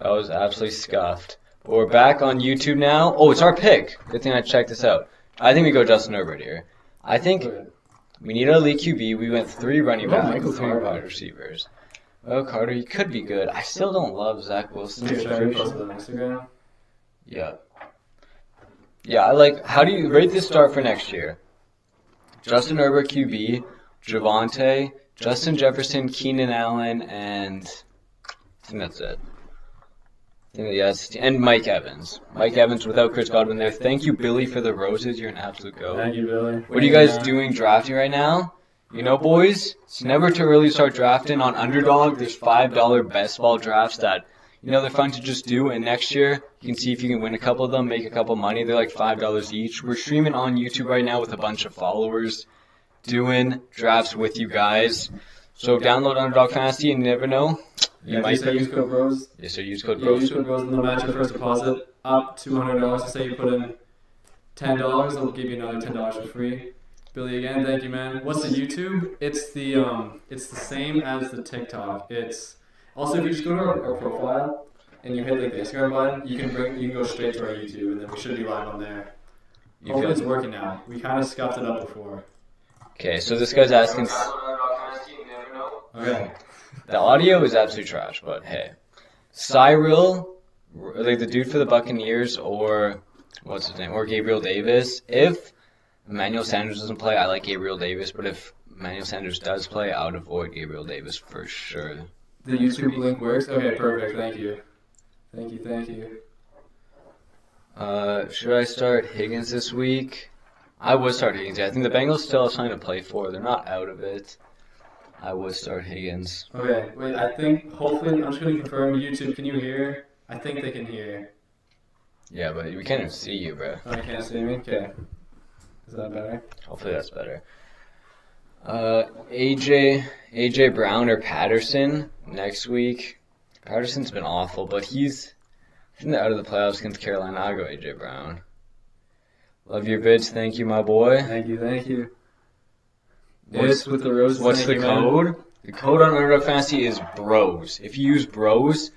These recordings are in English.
That was absolutely scuffed. But we're back on YouTube now. Oh, it's our pick. Good thing I checked this out. I think we go Justin Herbert here. I think we need an elite QB. We went 3 running backs, 3 wide receivers. Oh, Carter, he could be good. I still don't love Zach Wilson. Yeah. Yeah, I like. How do you rate this start for next year? Justin Herbert QB, Javonte, Justin Jefferson, Keenan Allen, and I think that's it. Yes, and Mike Evans. Mike Evans without Chris Godwin there. Thank you, Billy, for the roses. You're an absolute goat. Thank you, Billy. What are you guys doing drafting right now? You know, boys, it's never too early to start drafting. On Underdog, there's $5 best ball drafts that, you know, they're fun to just do. And next year, you can see if you can win a couple of them, make a couple of money. They're like $5 each. We're streaming on YouTube right now with a bunch of followers, doing drafts with you guys. So download Underdog Fantasy, and you never know. You might use code BROS. Yes, sir. Use code BROS. Use code BROS and they'll match your first deposit up $200. So say you put in $10, they'll give you another $10 for free. Billy, again, thank you, man. What's the YouTube? It's the same as the TikTok. It's also if you just go to our profile and you hit like the Instagram button, you can go straight to our YouTube, and then we should be live on there. Hopefully it's working now. We kind of scuffed it up before. Okay, so this guy's asking. Okay. The audio is absolute trash, but hey. Cyril, like the dude for the Buccaneers, or what's his name, or Gabriel Davis. If Emmanuel Sanders doesn't play, I like Gabriel Davis, but if Emmanuel Sanders does play, I would avoid Gabriel Davis for sure. The YouTube link works? Okay, perfect. Thank you. Thank you. Should I start Higgins this week? I would start Higgins. Yeah, I think the Bengals still have something to play for. They're not out of it. I would start Higgins. Okay, wait, I think, hopefully, I'm just going to confirm, YouTube, can you hear? I think they can hear. Yeah, but we can't even see you, bro. Oh, you can't see me? Okay. Is that better? Hopefully that's better. AJ Brown or Patterson next week. Patterson's been awful, but he's out of the playoffs against Carolina. I'll go AJ Brown. Love your vids. Thank you, my boy. Thank you. What's with the roses? What's the code? Man. The code on Underdog Fantasy is BROS. If you use BROS,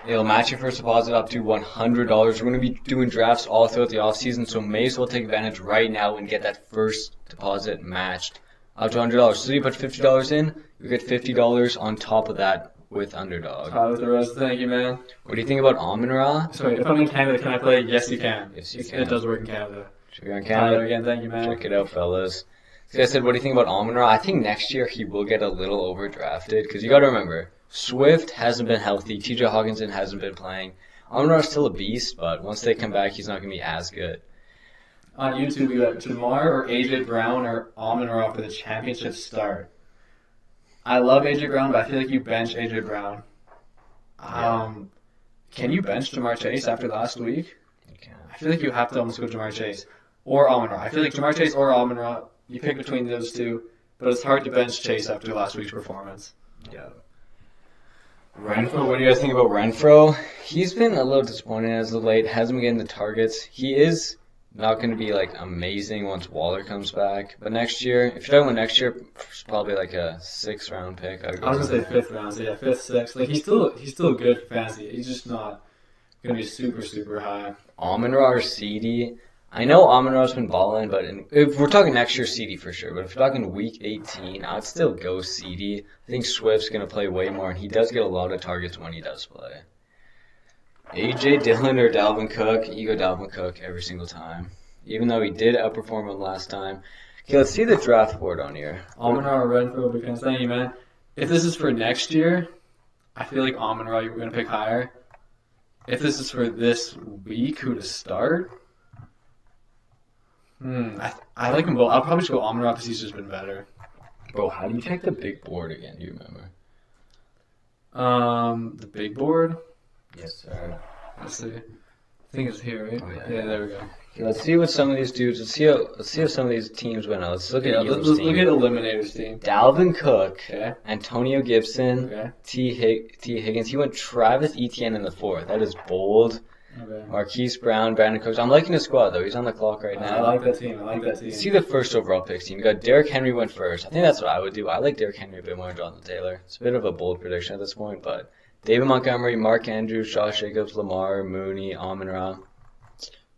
it'll match your first deposit up to $100. We're going to be doing drafts all throughout the offseason, so may as well take advantage right now and get that first deposit matched up to $100. So you put $50 in, you get $50 on top of that with Underdog. With the roses, thank you, man. What do you think about Amon-Ra? Sorry, if I'm in Canada, can I play? Yes, you can. Yes, you can. It does work in Canada. Should we go in Canada? Again, thank you, man. Check it out, fellas. Like I said, what do you think about Amon-Ra? I think next year he will get a little overdrafted because you got to remember, Swift hasn't been healthy. TJ Hawkinson hasn't been playing. Amon-Ra is still a beast, but once they come back, he's not going to be as good. On YouTube, we got Jamar or AJ Brown or Amon-Ra for the championship start. I love AJ Brown, but I feel like you bench AJ Brown. Can you bench Jamar Chase after last week? You can. I feel like you have to almost go Jamar Chase or Amon-Ra. I feel like Jamar Chase or Amon-Ra. You pick between those two, but it's hard to bench Chase after last week's performance. Yeah. Renfro, what do you guys think about Renfro? He's been a little disappointing as of late. Hasn't been getting the targets. He is not going to be like amazing once Waller comes back. But next year, if you're talking about next year, it's probably like a 6th round pick. I was going to say 5th round, so yeah, 5th, 6th. Like he's still good for fantasy. He's just not going to be super, super high. Amon-Ra or CD? I know Amon-Ra's been balling, but if we're talking next year, CD for sure. But if we're talking week 18, I'd still go CD. I think Swift's going to play way more, and he does get a lot of targets when he does play. AJ Dillon or Dalvin Cook? You go Dalvin Cook every single time, even though he did outperform him last time. Okay, let's see the draft board on here. Amon-Ra or Renfro, because thank you, man. If this is for next year, I feel like Amon-Ra you're going to pick higher. If this is for this week, who to start? I like them both. I'll probably just go Amon-Ra because he's just been better. Bro, how do you check the big board again? Do you remember? The big board? Yes, sir. Let's see. I think it's here, right? Oh, yeah, there we go. Okay, let's see what some of these dudes. Let's see how some of these teams went out. Let's look at let's look at Eliminator's team. Dalvin Cook, okay. Antonio Gibson, okay. T. Higgins. He went Travis Etienne in the 4th. That is bold. Okay. Marquise Brown, Brandon Cooks. I'm liking his squad though. He's on the clock right now. I like that team. See the first overall picks team. You got Derrick Henry went first. I think that's what I would do. I like Derrick Henry a bit more than Jonathan Taylor. It's a bit of a bold prediction at this point, but David Montgomery, Mark Andrews, Josh Jacobs, Lamar, Mooney, Amon-Ra.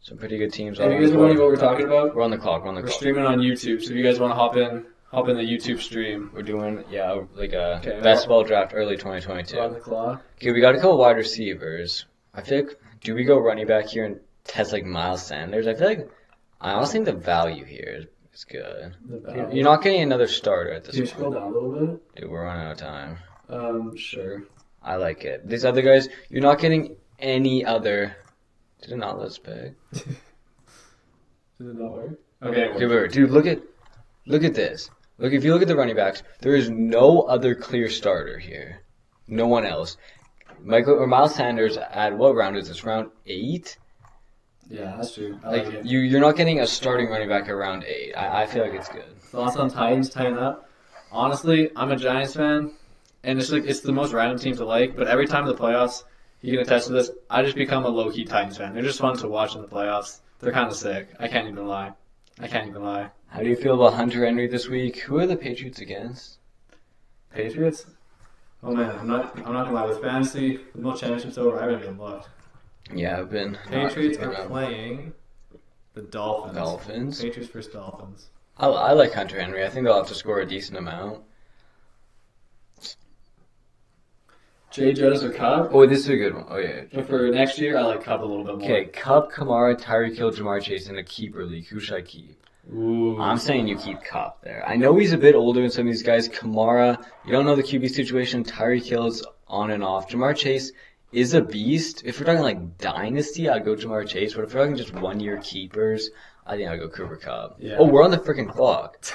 Some pretty good teams. If you guys are wondering what we're talking about, we're on the clock. we're streaming on YouTube. So if you guys want to hop in the YouTube stream. We're doing, like a best ball draft early 2022. We're on the clock. Okay, we got a couple wide receivers. I feel like, do we go running back here and test like Miles Sanders? I feel like, I honestly think the value here is good. You're not getting another starter at this point. Can you scroll down a little bit? Dude, we're running out of time. Sure. I like it. These other guys, you're not getting any other. Did it not let us pick? Did it not work? Okay, Dude, look at this. Look, if you look at the running backs, there is no other clear starter here. No one else. Miles Sanders at what round is this? Round 8? Yeah, that's true. I Like like it. you're not getting a starting running back at round 8. I feel like it's good. Thoughts on Titans? Tighten up. Honestly, I'm a Giants fan, and it's the most random team to like. But every time in the playoffs, you can attest to this. I just become a low key Titans fan. They're just fun to watch in the playoffs. They're kind of sick. I can't even lie. How do you feel about Hunter Henry this week? Who are the Patriots against? Patriots? Oh man, I'm not gonna lie. With fantasy, with no championships over, I haven't even looked. Yeah, I've been. Patriots are playing the Dolphins. Dolphins. Patriots versus Dolphins. I like Hunter Henry. I think they'll have to score a decent amount. Jay Jettis or Cup? Oh, this is a good one. Oh yeah. But for next year, I like Cup a little bit more. Okay, Cup, Kamara, Tyreek Hill, Jamar Chase in a keeper league. Who should I keep? Ooh. I'm saying you keep Cup there. I know he's a bit older than some of these guys. Kamara, you don't know the QB situation. Tyreek Hill's on and off. Jamar Chase is a beast. If we're talking like dynasty, I'd go Jamar Chase. But if we're talking just 1 year keepers, I think I'd go Cooper Kupp. Yeah. Oh, we're on the freaking clock.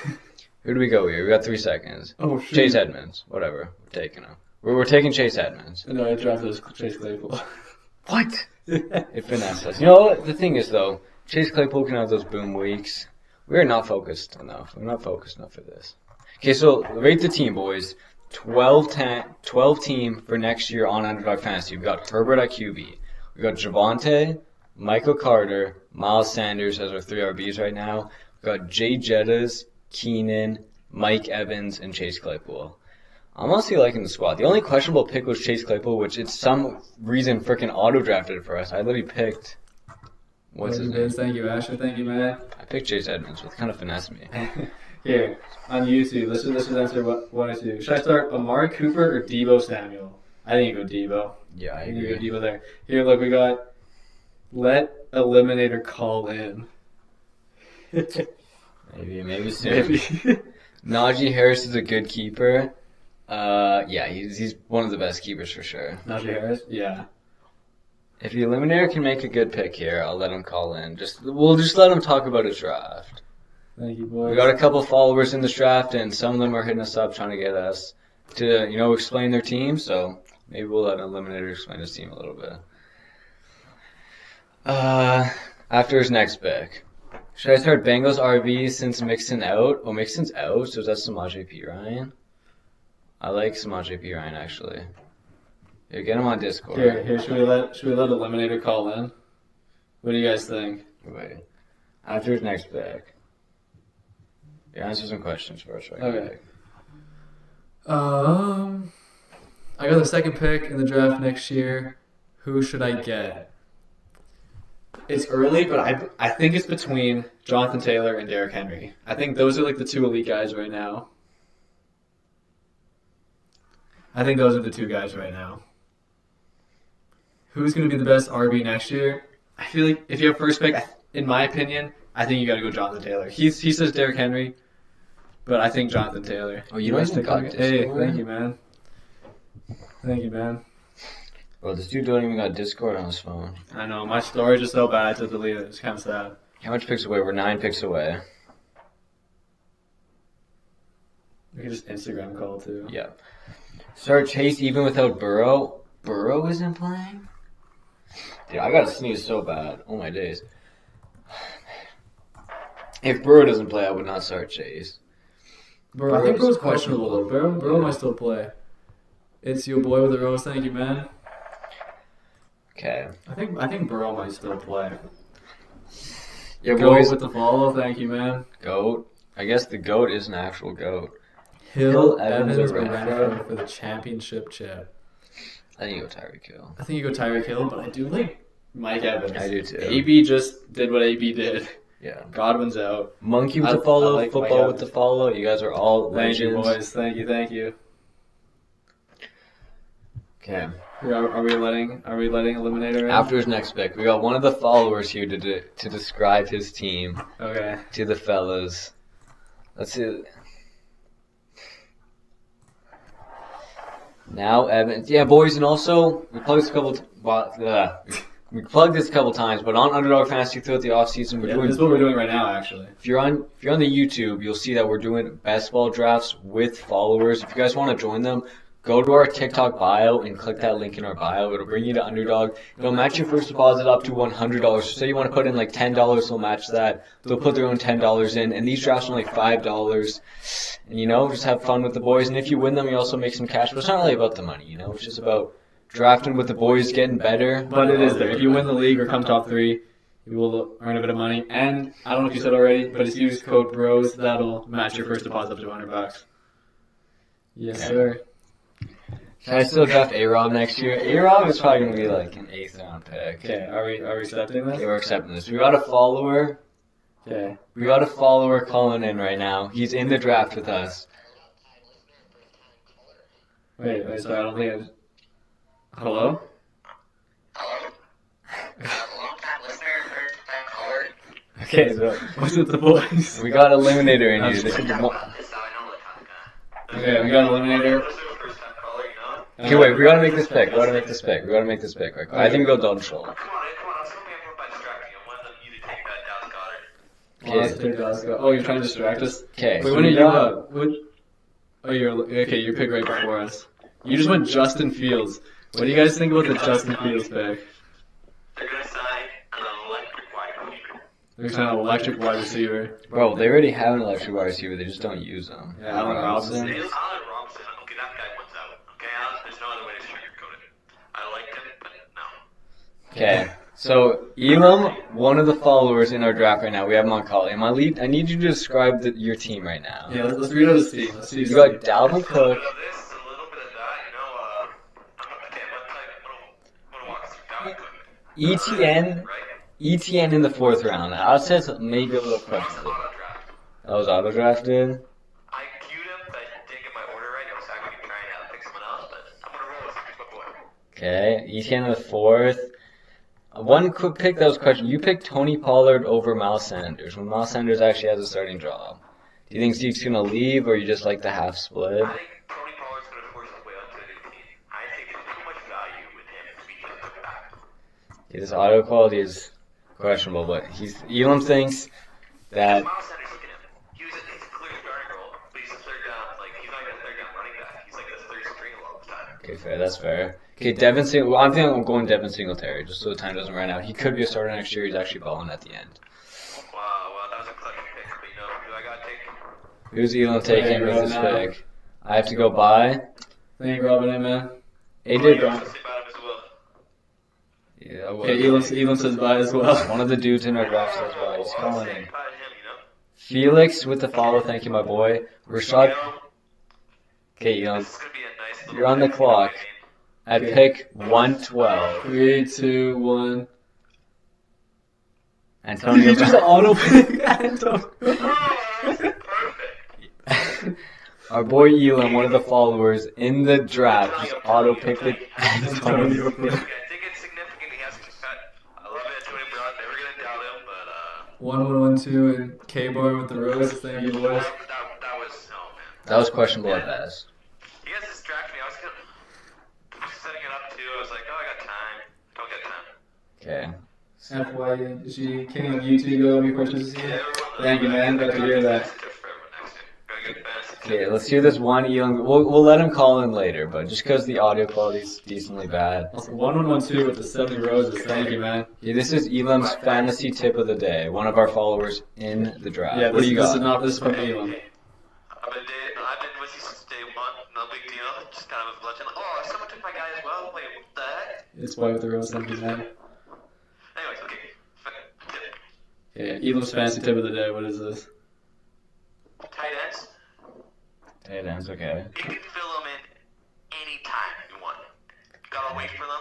Who do we go here? We got 3 seconds. Oh, shoot. Chase Edmonds. Whatever. We're taking him. We're taking Chase Edmonds. No, I drafted Chase Claypool. What? It finessed us. You know what? The thing is, though, Chase Claypool can have those boom weeks. We're not focused enough. We're not focused enough for this. Okay, so rate the team, boys. 12 team for next year on Underdog Fantasy. We've got Herbert at QB. We've got Javonte, Michael Carter, Miles Sanders as our 3 RBs right now. We've got Jay Jettas, Keenan, Mike Evans, and Chase Claypool. I'm honestly liking the squad. The only questionable pick was Chase Claypool, which it's some reason freaking auto-drafted it for us. I literally picked... What's his name? Thank you, Asher. Thank you, man. I picked Chase Edmonds, so it kind of finessed me. Here, on YouTube, let's just answer one or two. Should I start Amari Cooper or Deebo Samuel? I think you go Deebo. Yeah, I I think you agree. go Deebo there. Here, look, we got let Eliminator call in. Maybe soon. Najee Harris is a good keeper. Yeah, he's one of the best keepers for sure. Najee Harris? Yeah. If the Eliminator can make a good pick here, I'll let him call in. We'll just let him talk about his draft. Thank you, boys. We got a couple followers in this draft, and some of them are hitting us up trying to get us to, explain their team. So maybe we'll let Eliminator explain his team a little bit. After his next pick. Should I start Bengals RB since Mixon out? Oh, Mixon's out, so is that Samaje Perine? I like Samaje Perine, actually. Here, get him on Discord. Here, should we let Eliminator call in? What do you guys think? Wait. After his next pick. Yeah, answer some questions first, right? Okay. I got the second pick in the draft next year. Who should I get? It's early, but I think it's between Jonathan Taylor and Derrick Henry. I think those are like the 2 elite guys right now. I think those are the 2 guys right now. Who's going to be the best RB next year? I feel like if you have first pick, in my opinion, I think you got to go Jonathan Taylor. He says Derrick Henry, but I think Jonathan Taylor. Oh, you don't even got Discord? Hey, thank you, man. Thank you, man. Bro, this dude don't even got Discord on his phone. I know, my storage is so bad I had to delete it. It's kind of sad. How much picks away? We're 9 picks away. We can just Instagram call, too. Yeah. Start Chase even without Burrow. Burrow isn't playing? Dude, I gotta sneeze so bad. Oh my days. If Burrow doesn't play, I would not start Chase. Bro, I think Burrow's questionable, though. Burrow might still play. It's your boy with the rose. Thank you, man. Okay. I think Burrow might still play. Yeah, Goat boys. with the follow. Thank you, man. Goat. I guess the GOAT is an actual GOAT. Hill, Evans, Evans, or or Renfro? Renfro for the championship chip. I think you go Tyreek Hill. I think you go Tyreek Hill, but I do like Mike Evans. I do too. AB just did what AB did. Yeah. Godwin's out. Monkey with I the follow, like Mike football with Evans. the follow. You guys are all Thank you, legends. boys. Thank you. Okay. Are we letting Eliminator in? After his next pick, we got one of the followers here to describe his team Okay. to the fellas. Let's see. Now Evans, yeah, boys, and also we plugged this a couple times, but on Underdog Fantasy throughout the offseason, we're Yeah, doing. this is what we're doing right now, actually. If you're on the YouTube, you'll see that we're doing best ball drafts with followers. If you guys want to join them, go to our TikTok bio and click that link in our bio. It'll bring you to Underdog. It'll match your first deposit up to $100. So say you want to put in like $10, they'll match that. They'll put their own $10 in, and these drafts are only $5. And just have fun with the boys. And if you win them, you also make some cash. But it's not really about the money, It's just about drafting with the boys, getting better. But it is there. If you win the league or come top 3, you will earn a bit of money. And I don't know if you said already, but if you use code BROS, that'll match your first deposit up to $100. Yes, Okay. sir. Can I still draft A-Rob next year? A-Rob is probably going to be like an 8th round pick. Okay, are we accepting this? Okay, we're accepting this. We got a follower. Okay. We got a follower calling in right now. He's in the draft with us. Wait, sorry, I don't think I... Hello? Okay, so What's with the voice? we got Eliminator in here. Okay, we got an eliminator. Okay, wait, we gotta make this pick. Right? I think we go Dalton Schultz. Oh, you're trying to distract us? Okay, Wait, so when are we you got- up? Okay, you pick right before us. You just went Justin Fields. What do you guys think about the Justin Fields pick? They're gonna sign an electric wide receiver. There's an electric wide receiver. Bro, they already have an electric wide receiver. They just don't use them. Yeah, Allen Robinson. Allen Robinson. Okay, that guy wants out. Okay, there's no other way to sugarcoat it. I liked him, but no. Okay, so Elam, one of the followers in our draft right now, we have him on call. I need you to describe your team right now. Yeah, let's read out his team. Let's see. You got Dalvin Cook. A little bit of this, a little bit of that. Okay, I'm gonna walk us through Dalvin Cook. ETN, Right? ETN in the 4th round. I would say it's maybe a little That's questionable. auto draft. That was auto drafted. I queued him, but I didn't get my order right. I was actually trying to pick someone else, but I'm gonna roll with him. He's my boy. Okay, ETN in the 4th. One quick pick that was questionable. You picked Tony Pollard over Miles Sanders when Miles Sanders actually has a starting job. Do you think Zeke's gonna leave, or you just like the half split? I think Tony Pollard's gonna force his way onto the new team. I think there's too much value with him to be put back. His auto quality is questionable, but Elam thinks that. Miles Sanders, look at him. He's a clear starting role, but he's a third down. He's not even a third down running back. He's like the third string a lot of the time. Okay, fair. That's fair. Okay, Devin Singletary. I'm thinking I'm going Devin Singletary, just so the time doesn't run out. He could be a starter next year. He's actually balling at the end. Wow, that was a clutch pick, but who I gotta take? Who's Elam taking with this pick? I have to go by. Thank you, Robin, man. AJ Brown. Brown. Say about him as well. Yeah, well, Okay, Elam says bye as well. one of the dudes in our draft says, well, he's Say calling in. about him, Felix with the follow. Thank you, my boy. Rashad. You know, Okay, Elam. this is gonna be a nice little You're on the pick, clock. you know At pick 112. 3, 2, 1. Antonio You just Brown. auto pick Antonio. what I mean? Perfect. Our boy Elam, one of the followers in the draft, just auto picked it. Antonio Okay, Brown. I think it's significant. He has to cut. I love it, Antonio Brown. Never gonna doubt him, but 1112 and K Bar with the rose. Thank you, boys. that was man. That was questionable at best. You guys distract me. I was setting it up too. I was like, oh, I got time. Don't get time. Okay. FYG King of YouTube, go me questions. Thank you, man. Glad to hear that. Okay, let's hear this one Elam. We'll let him call in later, but just because the audio quality is decently bad. Also, 1112 with the 70 roses. Thank you, man. Okay, this is Elam's fantasy tip of the day. One of our followers in the draft. Yeah, What do you this got? is from Elam. I've been with you since day one. No big deal. Just kind of a legend. Oh, someone took my guy as well. Wait, what the heck? It's white with the rose. Thank you, man. Anyways, okay. Tip. Yeah, Elam's fancy tip of the day. What is this? Tight ends. Tight ends, okay. You can fill them in anytime you want. Got a I'll wait for them.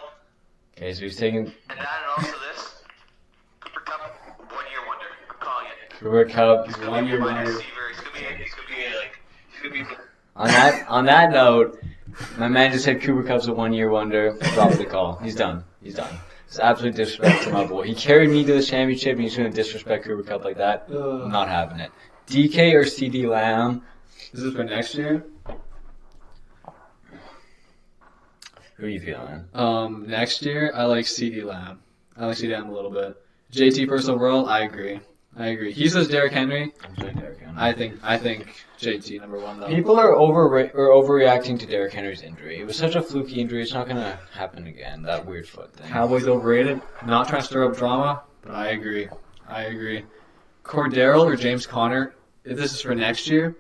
Okay, so he's taking And also this. Cooper Cup, 1 year wonder. I'm calling it. Cooper Cup. He's gonna be a wide receiver. He's gonna be On that note, my man just said Cooper Cup's a 1 year wonder. Drop the call. He's done. It's absolute disrespect to my boy. He carried me to the championship, and he's going to disrespect Cooper Cup like that. I'm not having it. DK or CD Lamb? This is for next year. Who are you feeling? Next year, I like CD Lamb. I like CD Lamb a little bit. JT first overall, I agree. He says Derrick Henry. I'm saying Derrick Henry. I think JT number 1 though. People are overreacting to Derrick Henry's injury. It was such a fluky injury. It's not going to happen again. That weird foot thing. Cowboys overrated. Not trying to stir up drama, but I agree. Cordero or James Conner, if this is for next year,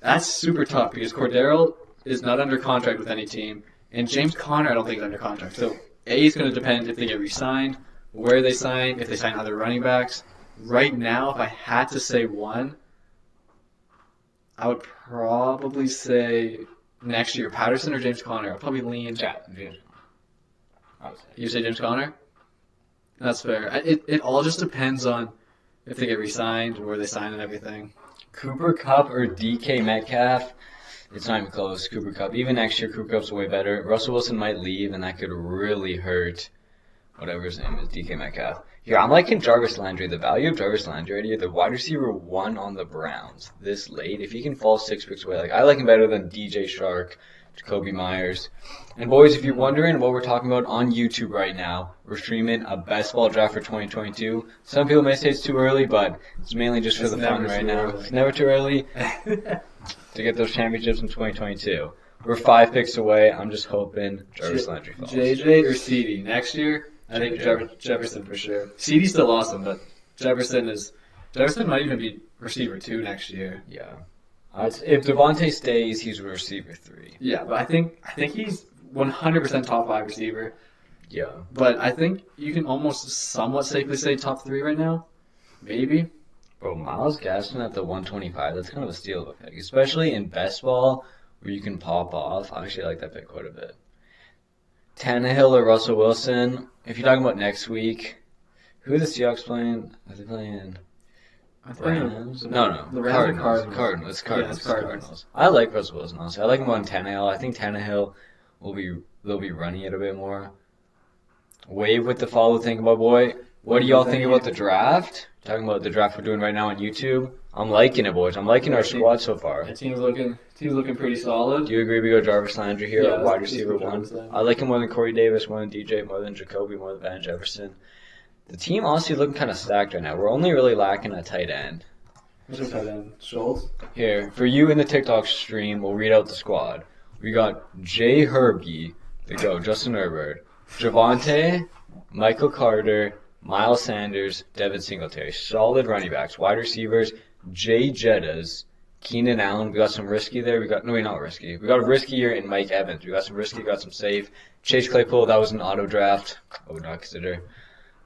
that's super tough because Cordero is not under contract with any team, and James Conner I don't think is under contract. So A is going to depend if they get re-signed, where they sign, if they sign other running backs. Right now, if I had to say one, I would probably say next year Patterson or James Conner. I'd probably lean. Yeah, James. You say James Conner? That's fair. It all just depends on if they get re-signed, where they sign and everything. Cooper Cup or DK Metcalf? It's not even close. Cooper Cup. Even next year, Cooper Cup's way better. Russell Wilson might leave, and that could really hurt whatever his name is, DK Metcalf. Here, I'm liking Jarvis Landry. The value of Jarvis Landry right here, the wide receiver 1 on the Browns this late. If he can fall 6 picks away, like I like him better than DJ Shark, Jacoby Myers. And boys, if you're wondering what we're talking about on YouTube right now, we're streaming a best ball draft for 2022. Some people may say it's too early, but it's mainly just for the fun right now. It's never too early to get those championships in 2022. We're 5 picks away. I'm just hoping Jarvis Landry falls. JJ or CD next year? I think Jefferson for sure. CD's still awesome, but Jefferson might even be receiver 2 next year. Yeah. If Devontae stays, he's receiver 3. Yeah, but I think he's 100% top 5 receiver. Yeah. But I think you can almost somewhat safely say top 3 right now. Maybe. Bro, Myles Gaskin at the 125, that's kind of a steal of a pick. Especially in best ball, where you can pop off. I actually like that pick quite a bit. Tannehill or Russell Wilson. If you're talking about next week, who are the Seahawks playing? Are they playing Rams? No. The Rams or Cardinals. It's Cardinals. Yeah, it's Cardinals. I like Russell Wilson, honestly. I like him on Tannehill. I think Tannehill they'll be running it a bit more. Wave with the follow thing, my boy. What do y'all think about the draft? Talking about the draft we're doing right now on YouTube. I'm liking it, boys. I'm liking our squad so far. The team's looking pretty solid. Do you agree we go Jarvis Landry here, Yeah, wide let's receiver go 1? Jarvis Landry. I like him more than Corey Davis, more than DJ, more than Jacoby, more than Van Jefferson. The team honestly looking kind of stacked right now. We're only really lacking a tight end. What's your tight end? Schultz? Here, for you in the TikTok stream, we'll read out the squad. We got Jay Herbie, the GOAT, Justin Herbert, Javonte, Michael Carter, Miles Sanders, Devin Singletary. Solid running backs. Wide receivers, Jay Jettas, Keenan Allen. We got some risky there. Not risky. We got a riskier in Mike Evans. We got some risky, got some safe. Chase Claypool, that was an auto draft. I would not consider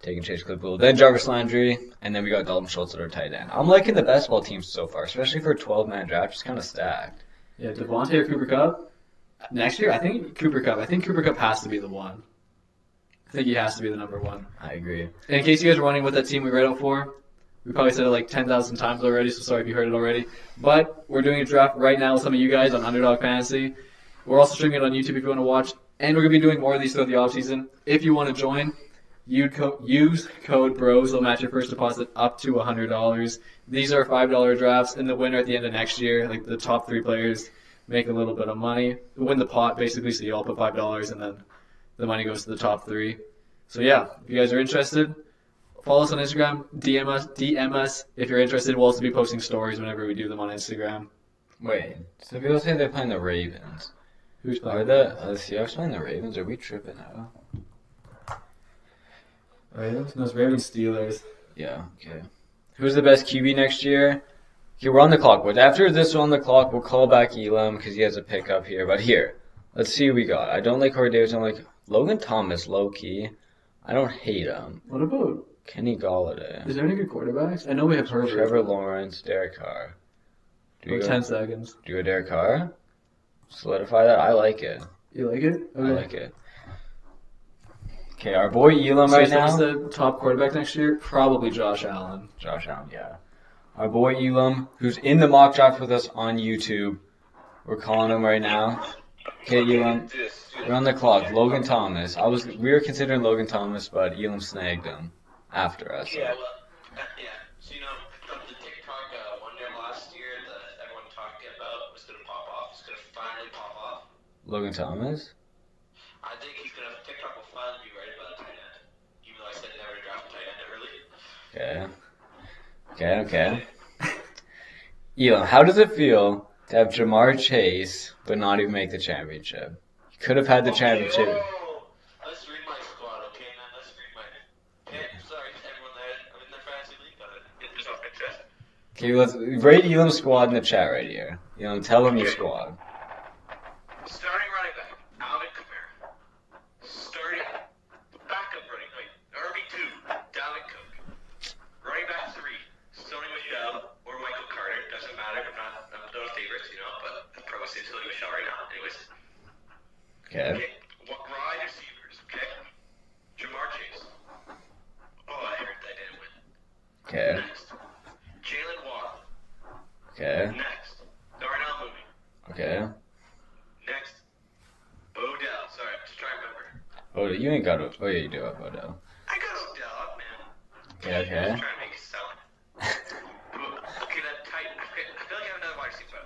taking Chase Claypool. Then Jarvis Landry, and then we got Dalton Schultz at our tight end. I'm liking the best ball teams so far, especially for a 12-man draft. It's kind of stacked. Yeah, Devontae or Cooper Kupp? Next year, I think Cooper Kupp. I think Cooper Kupp has to be the 1. I think he has to be the number 1. I agree. And in case you guys are wondering what that team we read out for, we probably said it like 10,000 times already, so sorry if you heard it already. But we're doing a draft right now with some of you guys on Underdog Fantasy. We're also streaming it on YouTube if you want to watch. And we're going to be doing more of these throughout the offseason. If you want to join, use code BROS. They'll match your first deposit up to $100. These are $5 drafts, and the winner at the end of next year, like the top 3 players, make a little bit of money. Win the pot, basically, so you all put $5, and then the money goes to the top 3. So yeah, if you guys are interested, follow us on Instagram, DM us if you're interested. We'll also be posting stories whenever we do them on Instagram. Wait, so people say they're playing the Ravens. Who's playing? Are the Seahawks playing the Ravens? Are we tripping out? Ravens? No, it's Ravens Steelers. Yeah, okay. Who's the best QB next year? Okay, we're on the clock. But after this on the clock, we'll call back Elam because he has a pickup here. But here, let's see who we got. I don't like Corey Davis. I don't like Logan Thomas, low-key. I don't hate him. What about? Kenny Galladay. Is there any good quarterbacks? I know we have Herbert. Trevor Lawrence, Derek Carr. For 10 seconds. Do a Derek Carr? Solidify that? I like it. You like it? Okay. I like it. Okay, our boy Elam So right you think he's now. the top quarterback next year? Probably Josh Allen. Josh Allen, yeah. Our boy Elam, who's in the mock draft with us on YouTube. We're calling him right now. Okay, Elam, we're on the clock. Logan Thomas. We were considering Logan Thomas, but Elam snagged him after us. So. Yeah, well, yeah. So, from the TikTok wonder last year that everyone talking about was going to pop off, it's going to finally pop off. Logan Thomas? I think TikTok will finally be right about the tight end. Even though I said never draft a tight end early. Okay. Elam, how does it feel to have Jamar Chase but not even make the championship? He could have had the championship. Whoa. Let's read my squad, okay, man? Let's read my... Okay, sorry, everyone there. I'm in the fantasy league. Gotta get this off my chest. Okay, let's rate Elam's squad in the chat right here. Elam, tell him your squad. Starting running back, Alvin Kamara. Starting backup RB2, Dalvin Cook. Running back 3, Sony Michel or Michael Carter. Doesn't matter. I'm those favorites, but I'm probably saying Sony Michel right now. Anyways. Okay. Wide receivers, okay? Jamar Chase. Oh, I heard that didn't win. Okay. Next. Jalen Waddle. Okay. Next. Darnell Mooney. Okay. Next. Odell. Sorry, I'm just trying to remember. Oh, you ain't got it. Oh, yeah, you do have Odell. I got Odell up, man. Okay. I'm just trying to make it sound. Okay, that tight. Okay, I feel like I have another wide receiver.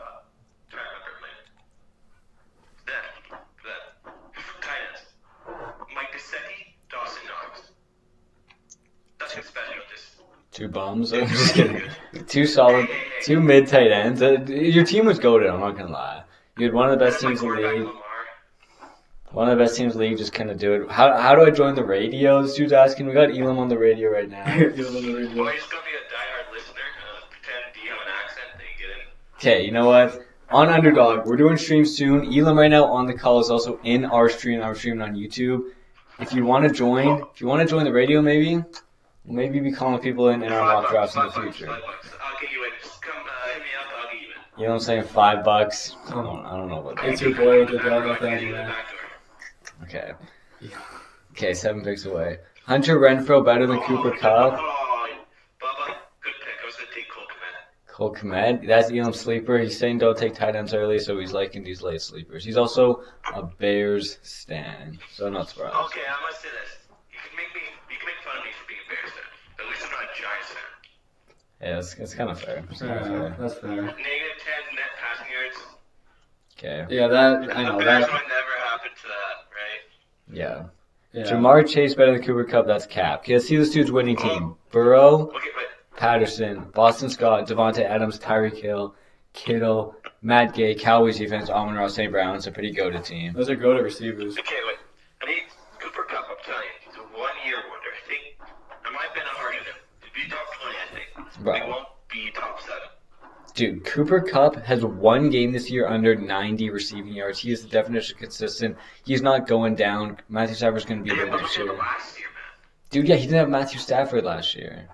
Try to remember, man. That. Tight ends. Mike Gesicki, Dawson Knox. Nothing special, just. Two bums. I'm just kidding. Two solid, two mid tight ends. Your team was goated. I'm not gonna lie. You had one of the best teams in the league. Lamar. One of the best teams in the league. Just kind of do it. How do I join the radio? This dude's asking. We got Elam on the radio right now. Well, you're just gonna be a diehard listener. Pretend you have an accent, then you get in. Okay, you know what? On Underdog, we're doing streams soon. Elam right now on the call is also in our stream. I'm streaming on YouTube. If you want to join, the radio, maybe be calling people in our mock drafts in the future. $5. I'll get you in. Just come hit me up. I'll get you in. You know what I'm saying? $5. I don't know what that It's is. your boy with the Back dog. door, Thank get you, in the man. back door. Okay. Okay, 7 picks away. Hunter Renfro better than Cooper Kupp. Bubba, good pick. I was going to take Cole Kmet. Cole Kmet, that's Elam's sleeper. He's saying don't take tight ends early, so he's liking these late sleepers. He's also a Bears stan, so I'm not surprised. Okay, I must say this. You can make fun of me for being a Bears fan, but at least I'm not a Giants fan. Yeah, it's kind of fair. It's kinda fair. That's fair. -10 net passing yards. Okay. Yeah, that I know The Bears that. would never happen to that, right? Yeah. Yeah. Jamar Chase better than Cooper Kupp, that's cap. Okay, let's see this dude's winning team. Burrow, Okay, but Patterson, Boston Scott, Devontae Adams, Tyreek Hill, Kittle, Matt Gay, Cowboys defense, Amon-Ra St. Brown. It's a pretty goated team. Those are go-to receivers. okay, wait. I need Cooper Kupp. I'm telling you, he's a one-year wonder. I think I might have been hard on him. He'd be top 20, I think. Bro. He won't be top 7. Dude, Cooper Kupp has one game this year under 90 receiving yards. He is the definition of consistent. He's not going down. Matthew Stafford's going to be They there didn't next look year. at last year, man. Dude, yeah, he didn't have Matthew Stafford last year.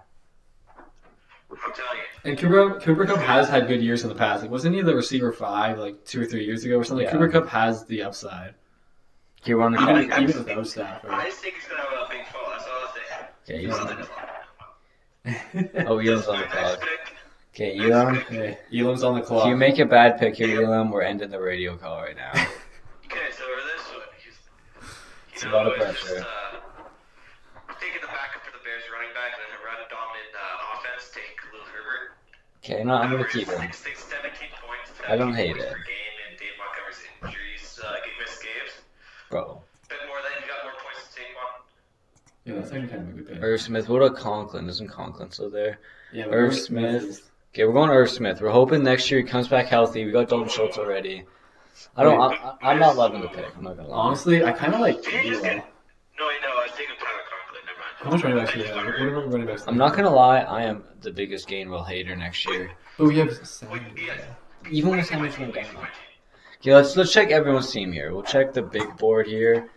I'm telling you. And Cooper Kupp has had good years in the past. Like, wasn't he the receiver 5 like 2 or 3 years ago or something? Yeah. Cooper Kupp has the upside. Okay, we're on the Even clock. without Stafford. I just think he's going to have a big fall. That's all I'll say. Okay, he's Well, on that's all. Oh, Elam's on the Next clock. pick. Okay, Elam, Okay, Elam's on the clock. if you make a bad pick here, Elam, we're ending the radio call right now. Okay, so for this one, It's a lot of it's pressure. Just, taking the backup for the Bears running back and then a run-dominant offense, take Khalil Herbert. Okay, no, I'm going to Average keep him. 17 points. I don't 17 hate points it. Per game, and Dave Montgomery's injuries missed games. Bro. Bit more than you got more points to take on. Yeah, that's actually kind of a good pick. Irv Smith, what about Conklin? Isn't Conklin still there? Yeah, Irv Smith. Okay, we're going Irv Smith. We're hoping next year he comes back healthy. We got Dalton Schultz already. I'm not loving the pick. I'm not going to lie. Honestly, I kind of like Did he just D'Lo. get... No, wait, no, I was taking Tyler Conklin. Never mind. How much running backs do we have? What are we running backs? I'm not going to lie. I am the biggest Gainwell hater next year. But we have 7. Wait, yeah. Even with how much went down. Okay, let's check everyone's team here. We'll check the big board here.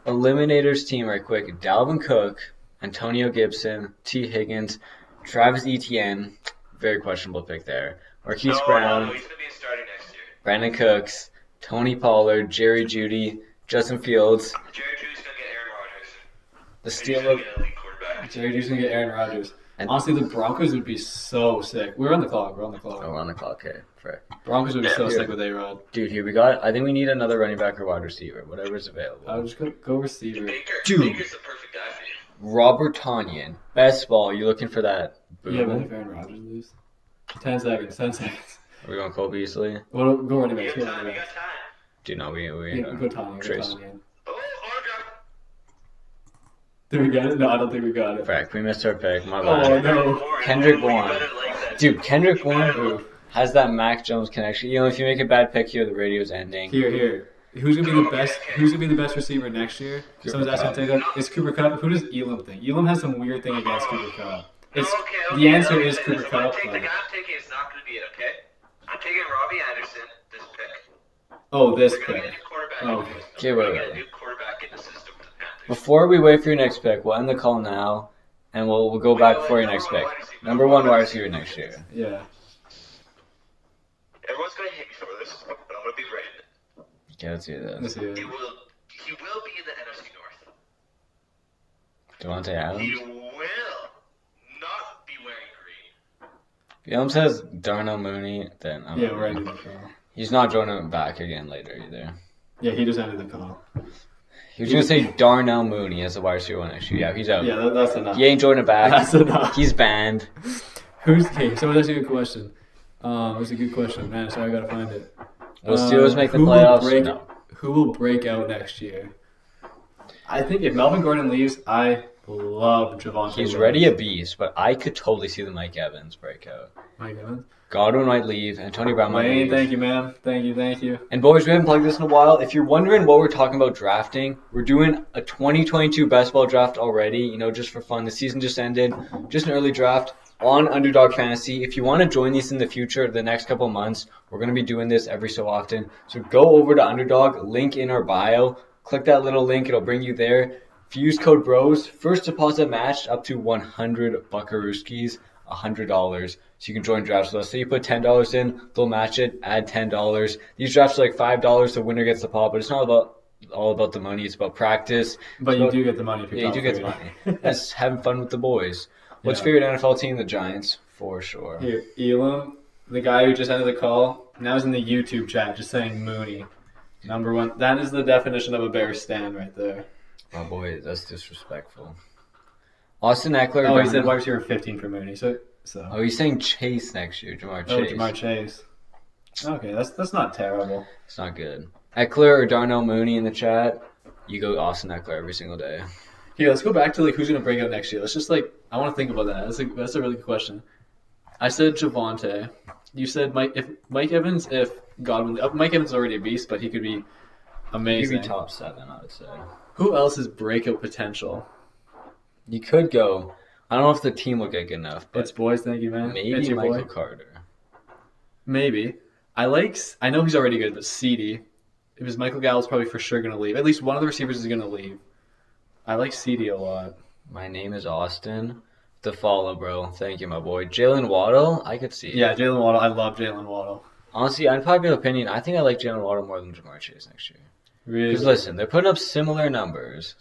Eliminators team right quick. Dalvin Cook, Antonio Gibson, T. Higgins, Travis Etienne. Very questionable pick there. Marquise Brown, No, he's going to be starting next year. Brandon Cooks, Tony Pollard, Jerry Jeudy, Justin Fields. Jerry Judy's going to get Aaron Rodgers. The Who's steal gonna of get an elite quarterback? Jerry Judy's gonna get Aaron Rodgers. And- Honestly, the Broncos would be so sick. We're on the clock. Oh, we're on the clock here. Frick. Broncos would be so Yeah. sick with A-Rod. Dude, here we got. I think we need another running back or wide receiver, whatever's available. I would just go receiver. Baker. Dude. Baker's the perfect guy for you. Robert Tonyan, best ball. You looking for that? Yeah, but Boom. if Aaron Rodgers leaves. 10 seconds. 10 seconds. Are we going Cole Beasley? Well, go running You back. got Go time. running You back. got time. Dude, no, we Yeah, go Tommy. Go Trace. Tommy. Oh, autograph. Did we get it? No, I don't think we got it. Frick, we missed our pick. My Oh, bad. no. Kendrick You Bourne. better like that. Dude, Kendrick Bourne Ooh. has that Mac Jones connection. You know, if you make a bad pick here, the radio's ending. Here. Who's gonna be the best? Who's gonna be the best receiver next year? Someone's asking to take that. It's Cooper Kupp. Who does Elam think? Elam has some weird thing against Cooper Kupp. It's the answer is Cooper If I Kupp. take the but- guy I'm taking, it's not going to be it, okay? I'm taking Robbie Anderson this pick. Oh, this We're going to pick. get a new quarterback. Oh, okay. Okay, We're wait, going to wait, get a wait. new quarterback in the system for the Panthers. Before we wait for your next pick, we'll end the call now, and we'll go back for your next pick. Number one wide receiver next year. Yeah. Everyone's going to hate me for this, but I'm going to be branded. Okay, let's do Let's this. see. He will be in the NFC North. Devontae Adams. He will not be wearing green. If Elm says Darnell Mooney, then I'm Yeah, we're ending the call. He's not joining back again later either. Yeah, he just ended the call. He was gonna say Darnell Mooney as the wide receiver next year. Yeah, he's out. Yeah, that's enough. He ain't joining back. That's enough. He's banned. Hey, someone asked you a good question. It's a good question, man. Sorry, I gotta find it. Will Steelers make the who will playoffs? break- No. Who will break out next year? I think if Melvin Gordon leaves, I love Javonte. He's Williams. already a beast, but I could totally see the Mike Evans breakout. Mike Evans. Godwin might leave, and Tony Brown might Wayne, leave. thank you, man. Thank you. And boys, we haven't plugged this in a while. If you're wondering what we're talking about drafting, we're doing a 2022 best ball draft already, you know, just for fun. The season just ended. Just an early draft on Underdog Fantasy. If you want to join these in the future, the next couple months, we're going to be doing this every so often. So go over to Underdog, link in our bio. Click that little link. It'll bring you there. If you use code BROS, first deposit matched up to 100 Buckarooskies, $100. So you can join drafts with us. So you put $10 in, they'll match it, add $10. These drafts are like $5. The winner gets the pot, but it's not all about the money. It's about practice. But you do get the money if you Yeah, you do get the top money. That's having fun with the boys. What's Yeah. your favorite NFL team? The Giants, for sure. Here, Elam, the guy who just ended the call, now is in the YouTube chat just saying Mooney. Number one. That is the definition of a Bears stand right there. Oh boy, that's disrespectful. Austin Eckler. Oh, he said wide receiver 15 for Mooney. So. Oh, he's saying Chase next year, Jamar Chase. Oh, Jamar Chase. Okay, that's not terrible. It's not good. Eckler or Darnell Mooney in the chat. You go Austin Eckler every single day. Here, let's go back to like who's gonna break out next year. Let's just I want to think about that. That's a really good question. I said Javonte. You said Mike Evans. If Godwin, Mike Evans is already a beast, but he could be amazing. Maybe top 7, I would say. Who else is breakout potential? You could go. I don't know if the team will get good enough, but It's boys, thank you, man. maybe It's your Michael boy. Carter. Maybe. I know he's already good, but CD. If it's Michael Gallup's probably for sure gonna leave. At least one of the receivers is gonna leave. I like CD a lot. My name is Austin. The follow, bro. Thank you, my boy. Jalen Waddle, I could see. Yeah, Jalen Waddle. I love Jalen Waddle. Honestly, unpopular opinion, I think I like Jalen Waddle more than Jamar Chase next year. Really? Because listen, they're putting up similar numbers.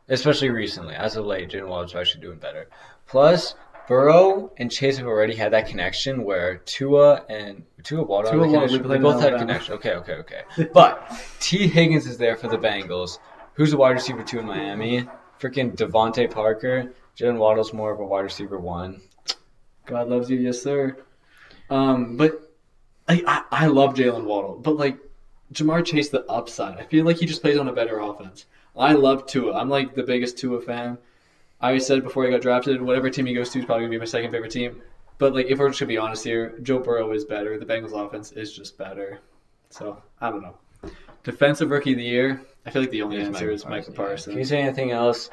Especially recently. As of late, Jalen Waddle's actually doing better. Plus, Burrow and Chase have already had that connection where Tua Waddle, we they played both in had Alabama. connection. Okay. But T. Higgins is there for the Bengals. Who's the wide receiver 2 in Miami? Freaking Devontae Parker. Jalen Waddle's more of a wide receiver 1. God loves you, yes sir. But I love Jalen Waddle, but Jamar Chase, the upside. I feel like he just plays on a better offense. I love Tua. I'm like the biggest Tua fan. I said before he got drafted, whatever team he goes to is probably gonna be my second favorite team. But if we're just gonna be honest here, Joe Burrow is better. The Bengals offense is just better. So I don't know. Defensive Rookie of the Year. I feel like the only answer is Michael Parsons. If you say anything else,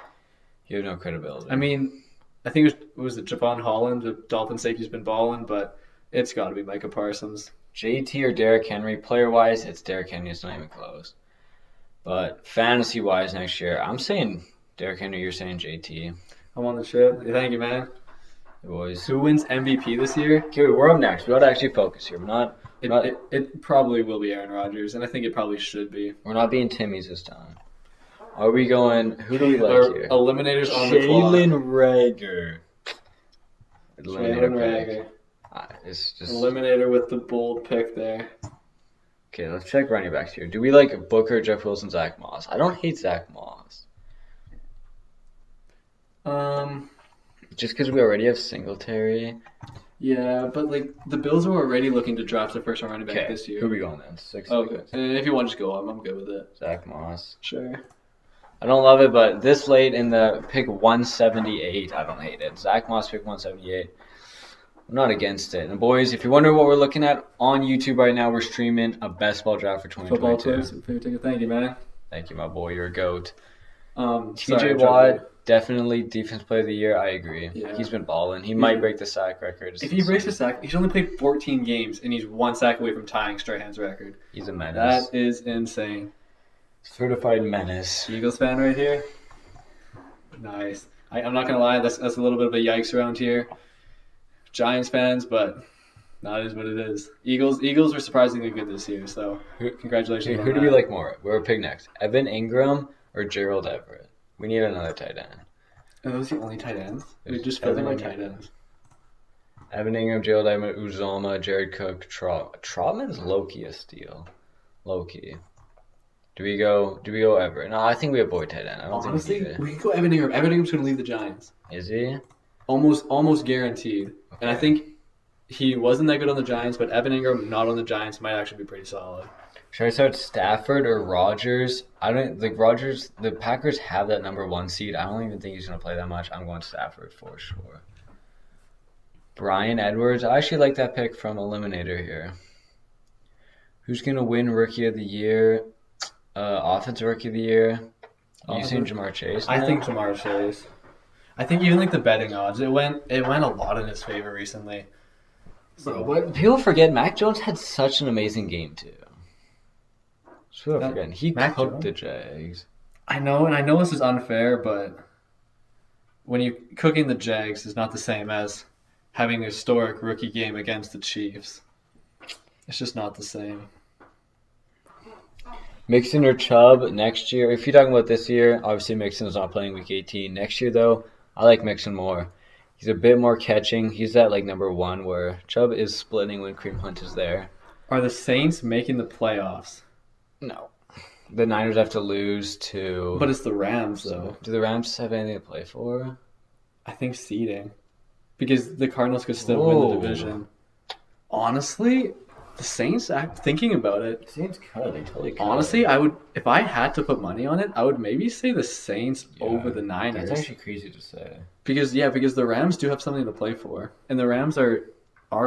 you have no credibility. I mean, I think it was Javon Holland, the Dolphin safety's been balling, but it's got to be Micah Parsons. JT or Derrick Henry, player-wise, it's Derrick Henry. It's not even close. But fantasy-wise next year, I'm saying Derrick Henry, you're saying JT. I'm on the ship. Thank you, man. Boys. Who wins MVP this year? Okay, we're up next. We got to actually focus here. It probably will be Aaron Rodgers, and I think it probably should be. We're not being Timmy's this time. Are we going? Who do we like Our here? eliminators on the clock. Jalen Rager. Jalen Eliminator pick. Rager. It's just Eliminator with the bold pick there. okay. Let's check running backs here. Do we like Booker, Jeff Wilson, Zach Moss? I don't hate Zach Moss. Just because we already have Singletary. Yeah, but like the Bills are already looking to draft their first round running back Okay, this year. who are we going then? 6. Okay. And if you want to just go, I'm good with it. Zach Moss. Sure. I don't love it, but this late in the pick 178, I don't hate it. Zach Moss pick 178. I'm not against it. And boys, if you're wondering what we're looking at on YouTube right now, we're streaming a best ball draft for Football 2022. clips. Thank you, man. Thank you, my boy. You're a goat. Sorry, TJ Watt, definitely defense player of the year. I agree. Yeah. He's been balling. He might break the sack record. If he breaks the sack, he's only played 14 games and he's 1 sack away from tying Strahan's record. He's a menace. That is insane. Certified menace. Eagles fan right here. Nice. I'm not gonna lie, that's a little bit of a yikes around here. Giants fans, but that is what it is. Eagles were surprisingly good this year, so congratulations. Okay, on who do that. we like more? We're pick next. Evan Ingram or Gerald Everett? We need another tight end. Are those the only tight ends? They're There's just filling my Evan tight Ingram. ends. Evan Ingram, Gerald Everett, Uzoma, Jared Cook, Trotman's low-key a steal. Low-key. Do we go Everett? No, I think we have boy tight end. I don't Honestly, think we do. we could go Evan Ingram. Evan Ingram's gonna leave the Giants. Is he? Almost guaranteed. Okay. And I think he wasn't that good on the Giants, but Evan Ingram not on the Giants might actually be pretty solid. Should I start Stafford or Rodgers? I don't like Rodgers. The Packers have that number 1 seed. I don't even think he's gonna play that much. I'm going Stafford for sure. Bryan Edwards. I actually like that pick from Eliminator here. Who's gonna win Rookie of the Year? Offensive Rookie of the Year. You saying Jamar Chase? I now? think Jamar Chase. I think even like the betting odds, it went a lot in his favor recently. Bro, but people forget Mac Jones had such an amazing game too. Just people forgetting he Mac cooked Jones? the Jags. I know, and I know this is unfair, but when you cooking the Jags is not the same as having a historic rookie game against the Chiefs. It's just not the same. Mixon or Chubb next year? If you're talking about this year, obviously Mixon is not playing week 18. Next year though, I like Mixon more. He's a bit more catching. He's at like number 1 where Chubb is splitting when Kareem Hunt is there. Are the Saints making the playoffs? No. The Niners have to lose to... But it's the Rams, though. Do the Rams have anything to play for? I think seeding. Because the Cardinals could still win Whoa. the division. Honestly, the Saints, thinking about it, Saints could. They totally could. honestly, I would, if I had to put money on it, I would maybe say the Saints over the Niners. That's actually crazy to say. Because the Rams do have something to play for. And the Rams are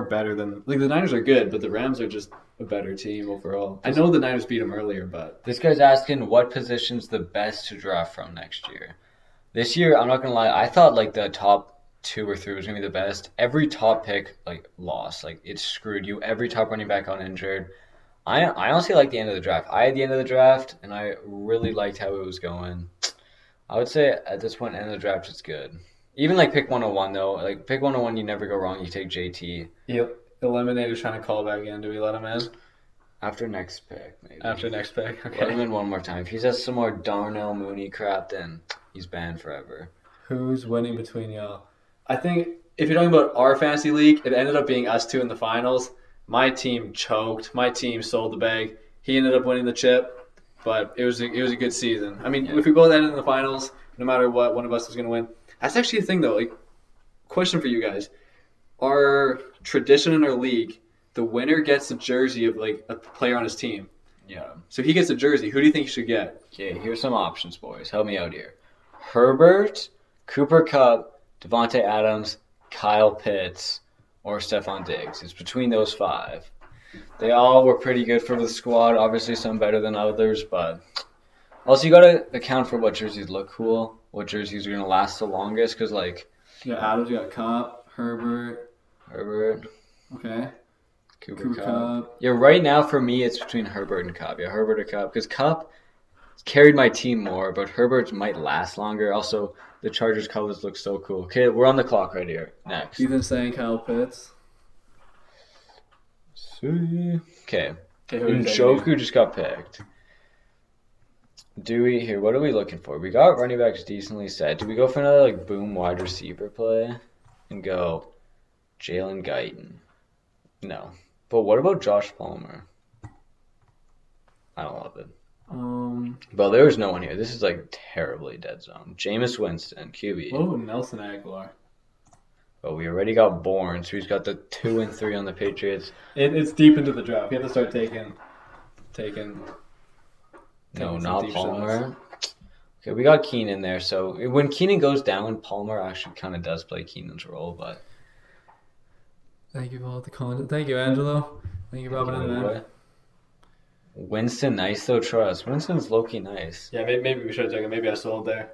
better than, like the Niners are good, but the Rams are just a better team overall. I know the Niners beat them earlier, but This guy's asking what position's the best to draft from next year. This year, I'm not going to lie, I thought like the top 2 or 3 was going to be the best. Every top pick like lost. Like it screwed you. Every top running back got injured. I honestly like the end of the draft. I had the end of the draft, and I really liked how it was going. I would say at this point, end of the draft is good. Even like pick 101 though. Like pick 101, you never go wrong. You take JT. Eliminator's trying to call back in. Do we let him in? After next pick, maybe. After next pick? Let him Okay. in one more time. If he says some more Darnell Mooney crap, then he's banned forever. Who's winning between y'all? I think if you're talking about our fantasy league, it ended up being us 2 in the finals. My team choked. My team sold the bag. He ended up winning the chip, but it was a good season. I mean, if we both ended in the finals, no matter what, one of us was going to win. That's actually a thing, though. Like, question for you guys: our tradition in our league, the winner gets a jersey of like a player on his team. Yeah. So he gets a jersey. Who do you think he should get? Okay, here's some options, boys. Help me out here. Herbert, Cooper Kupp, Devontae Adams, Kyle Pitts, or Stephon Diggs. It's between those 5. They all were pretty good for the squad. Obviously, some better than others, but also you got to account for what jerseys look cool, what jerseys are going to last the longest, because like You got Adams, you got Kupp, Herbert. Okay. Cooper Kupp. Yeah, right now for me it's between Herbert and Kupp. Yeah, Herbert or Kupp, because Kupp carried my team more, but Herbert might last longer. Also, the Chargers colors look so cool. Okay, we're on the clock right here. Next. Ethan saying Kyle Pitts. Okay. Okay, who do you think? Njoku just got picked. What are we looking for? We got running backs decently set. Do we go for another like boom wide receiver play and go Jalen Guyton? No. But what about Josh Palmer? I don't love it. Well, there was no one here. This is like terribly dead zone. Jameis Winston, QB. Oh, Nelson Aguilar. But we already got Bourne, so he's got the 2 and 3 on the Patriots. It's deep into the draft. We have to start taking. No, not Palmer. Okay, we got Keenan there. So when Keenan goes down, Palmer actually kind of does play Keenan's role. But Thank you for all the content. Thank you, Angelo. Thank you, Robin and man. Winston, nice though. Trust Winston's low-key nice. Yeah, maybe we should have taken. Maybe I sold there.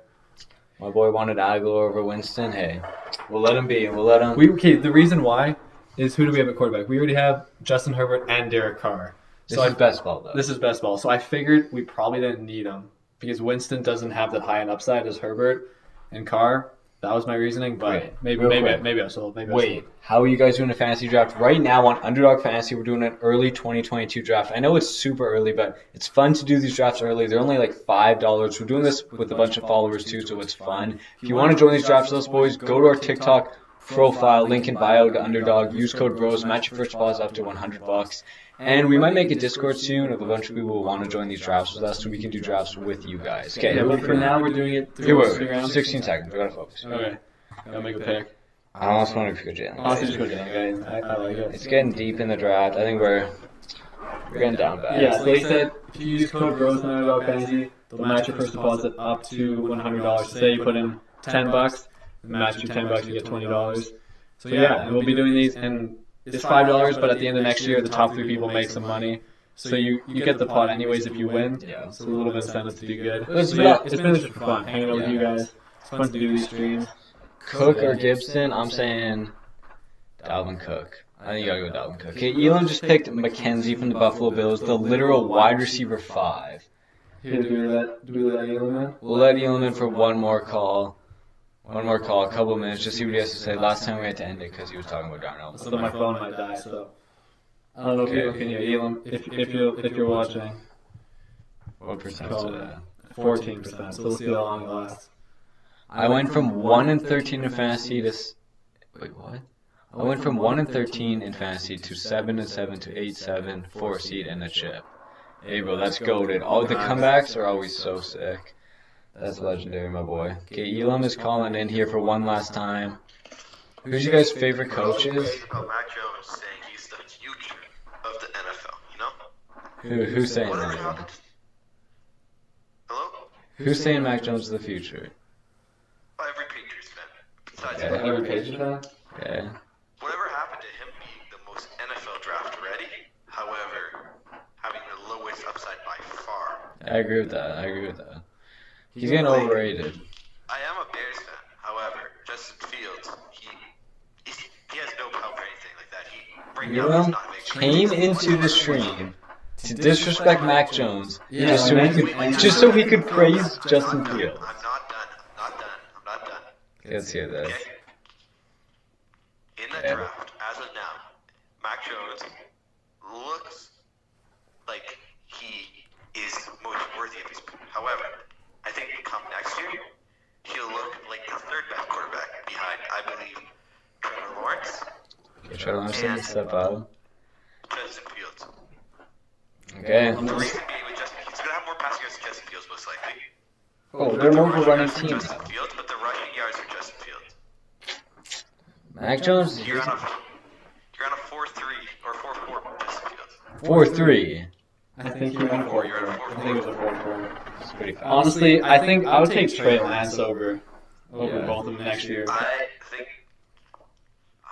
My boy wanted Aguilar over Winston. Hey, we'll let him be. We'll let him. The reason why is who do we have at quarterback? We already have Justin Herbert and Derek Carr. This is best ball though. This is best ball. So I figured we probably didn't need him because Winston doesn't have that high an upside as Herbert and Carr. That was my reasoning, but maybe I sold. Wait, how are you guys doing a fantasy draft? Right now on Underdog Fantasy, we're doing an early 2022 draft. I know it's super early, but it's fun to do these drafts early. They're only like $5. We're doing this with a bunch of followers too, so it's fun. If you want to join these drafts with us, boys, go to our TikTok profile, link in bio to Underdog. Use code BROS. Match your first deposit up to $100. And we might make a Discord soon of a bunch of people who want to join these drafts with us so we can do drafts with you guys. Okay, yeah, but for now we're doing it through through Instagram. 16 seconds. We gotta focus. Okay. I'll make a pick. I don't want to pick Jalen. I'll just go Jalen. I like it. It's getting deep in the draft. I think we're getting down bad. Yeah, so they said if you use code BROS on Underdog Fantasy, they'll match your first deposit up to $100. Say you put in $10, match your $10, you get $20. So yeah, and we'll be doing these, and it's $5, but at the end of next year, the top 3 people make some money. So you get the pot anyways if you win. Yeah. It's a little bit of incentive to do good. It's been just for fun, hanging out with you guys. It's fun to do these streams. Cook or Gibson? I'm saying Dalvin Cook. I think you gotta go Dalvin Cook. Okay, Elam just picked McKenzie from the Buffalo Bills, the literal wide receiver 5. Here, do we let Elam in? We'll let Elam in for one more call. A couple of minutes, just see what he has to say. Last time we had to end it because he was talking about Darnell. So my phone might die, so I don't know if you can hear Elam. If you're watching, What percent is that? 14%. So we'll see how long it lasts. I went from 1 and 13 in fantasy to wait, what? I went from 1 and 13 in fantasy to 7 and 7 to 8-7, 4 seed and a chip. Hey, bro, that's goated. All the comebacks are always so sick. That's legendary, my boy. Okay, Elam is calling in here for one last time. Who's your guys' favorite coaches? About Mac Jones saying he's the future of the NFL, you know? Who's saying Whatever that? happened? Hello? Who's saying Mac Jones is the future? Every Patriots fan. Besides Yeah. Every page of that? Yeah. whatever happened to him being the most NFL draft ready, however, having the lowest upside by far. I agree with that. He's getting overrated. I am a Bears fan, however, Justin Fields, he has no power or anything like that. Right now, he's Elam not making came into the stream to disrespect Mac Jones just so he could praise Justin Fields. I'm not done. Let's hear this. Okay? In the draft, as of now, Mac Jones looks like he is most worthy of his. However, I think come next year, he'll look like the third best quarterback behind, I believe, Trevor Lawrence, Trevor Lawrence step up. Justin Fields. Okay. The reason being with Justin, he's going to have more passing yards than Justin Fields most likely. Oh, they're more of a running team. Justin Fields, but the rushing yards are Justin Fields. Mac Jones, You're on a 4-3 or 4-4 Justin Fields. 4-3. I think you're on 4. You're on a I think it was a 4-4. It's pretty fast. Honestly, I think I would take Trey Lance over Yeah. both of them next year. I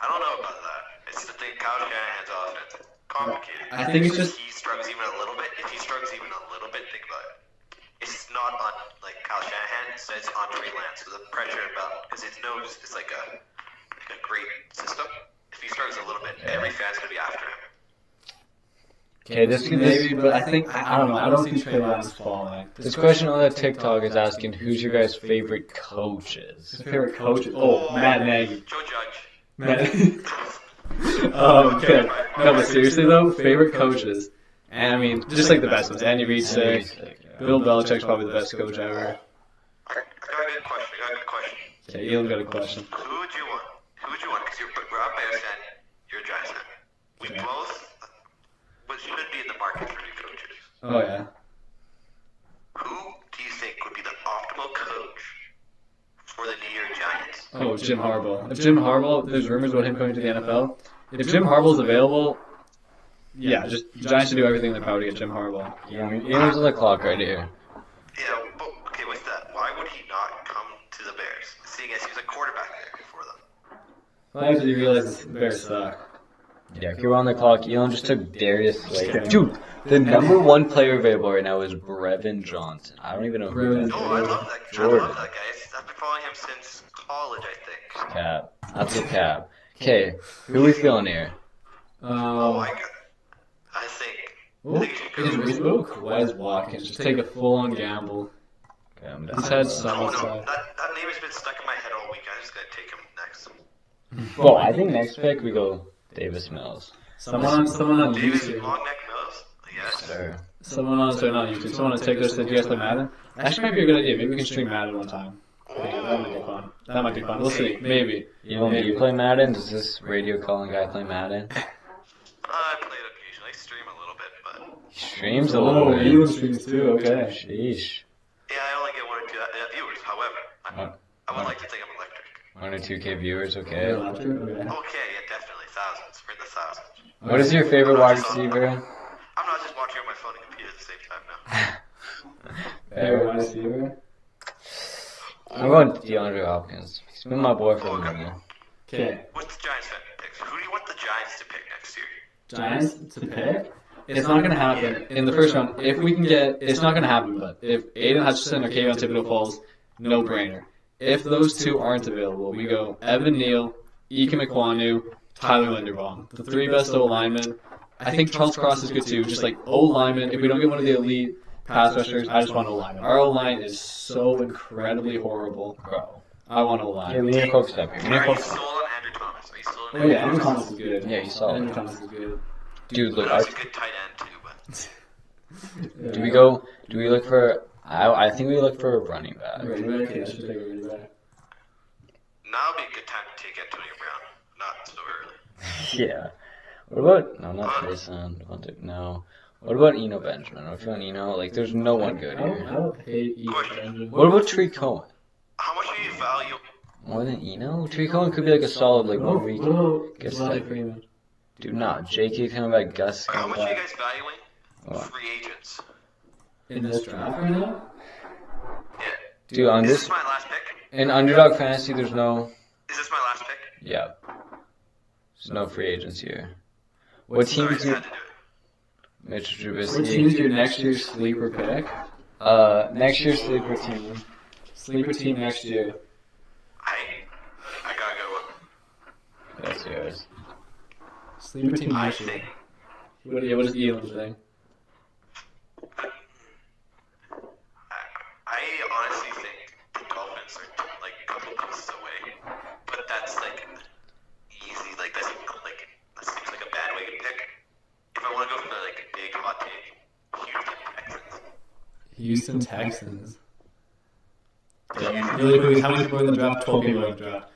don't know about that. It's the thing, Kyle Shanahan's offense. Complicated. I think it's just he struggles even a little bit. If he struggles even a little bit, think about it. It's not on like Kyle Shanahan. It's on Trey Lance. So the pressure about because it knows it's like a great system. If he struggles a little bit, every fan's gonna be after him. Okay, this maybe, but I think I don't know. I don't see Trey Lance falling. this question on the TikTok is asking who's your guys' favorite coaches? His favorite coach? Oh, Matt Nagy. Joe Judge. Matt. Okay. No, but seriously though, favorite coaches, and I mean just like the best ones. Andy Reid's sick. Bill Belichick's probably the best coach ever. I got a good question. Okay, Elon got a question. Who would you want? Because we're a Bears fan, you're a Giants fan. We Okay. both, but should be in the market for new coaches. Oh yeah. Who do you think would be the optimal coach for the New York Giants? Oh, Jim Harbaugh. If Jim Harbaugh, there's rumors about him coming to the NFL. If Jim Harbaugh's available, yeah, just the Giants should do everything in their power to get Jim Harbaugh. Yeah, Elon's on the clock right here. Yeah, but okay, with that, why would he not come to the Bears, seeing as he was a quarterback there for them? Why did you realize the Bears suck? Yeah, if you're on the clock, Elon just took Darius Slay. Dude, the number one player available right now is Brevin Johnson. I don't even know who that is. No, I love that. Jordan. I love that guy. I've been following him since college, I think. Cap. That's a cap. Okay, who we feeling here? I think. Oh, it's Quez Watkins. Just take a full-on gamble. Okay, I'm He's down. had some No, upside. that name has been stuck in my head all week. I'm just gonna take him next. Well, I think next pick we go Davis Mills. Someone on David YouTube. Long Neck Mills. Yes. Sir. Someone on YouTube. Someone on TikTok said, "Do you guys play Madden?" Actually, might be a good idea. Maybe we can stream Madden one time. That might be fun. That might be fun. We'll see. Maybe. Elon, do you play Madden? Does this radio calling guy play Madden? I play it occasionally. I stream a little bit, but He streams a little bit. Elon streams too. Okay. Sheesh. yeah, I only get 1 or 2 viewers. However, I would like to think I'm electric. 1 or 2K viewers, okay. Okay. Okay, yeah, definitely thousands. We're in the thousands. What is your favorite wide receiver? I'm not just watching on my phone and computer at the same time now. Favorite wide receiver? I'm going DeAndre Hopkins. He's been my boy for a minute. Okay. What's the Giants fan picks? Who do you want the Giants to pick next year? Giants to pick? It's not going to happen in the first round. If we can get, it's not going to happen, but if Aiden Hutchinson or Kayvon Thibodeau falls, no brainer. If those two aren't available, we go Evan Neal, Ike Mekwonu, Tyler Linderbaum. The three best O linemen. I think Charles Cross is good too. Just like O linemen. If we don't get one of the elite pass rushers, I just want O linemen. Our O line is so incredibly horrible. Bro. I want O Yeah, line. we need to focus up here. We need to Are you focus. sold on Andrew Thomas? Are you sold on Oh yeah, Andrew Thomas is good. Yeah, he's solid. Andrew Thomas is good. Dude, look, He's a good tight end too, but do we look for, I think we look for a running back. Running back? Yeah, I should take a running back. now would be a good time to take Antonio Brown. Not so early. Yeah. What about, no, not Tyson. No. What about Eno Benjamin? What about Eno? Like, there's no one good I here. don't hate Ethan Benjamin. What about Tree Cohen? How much do you value? More than Eno? Tree Cohen could be like a solid, like, 1 week. What about Guess Devontae that- Freeman? Dude, not. JK coming back, Gus How coming much are you back. guys valuing What? free agents? In this draft right now? Yeah. Dude, on Is this, this my last pick? in Underdog Fantasy, there's no, Is this my last pick? yeah. There's no free agents here. What Sorry, I teams just do had to do it. Mitch What team is Trubisky? your next year's sleeper pick? Next year's sleeper team. Sleeper team next year. I gotta go. That's yours. Sleeper team I next year. think What does Elon think? I honestly think the Dolphins are like a couple pieces away, but that's like easy. Like that seems like a bad way to pick. If I want to go for like a big hot take, Houston Texans. Houston Texans. Really quickly, how many people are in the draft? 12 people are in the draft.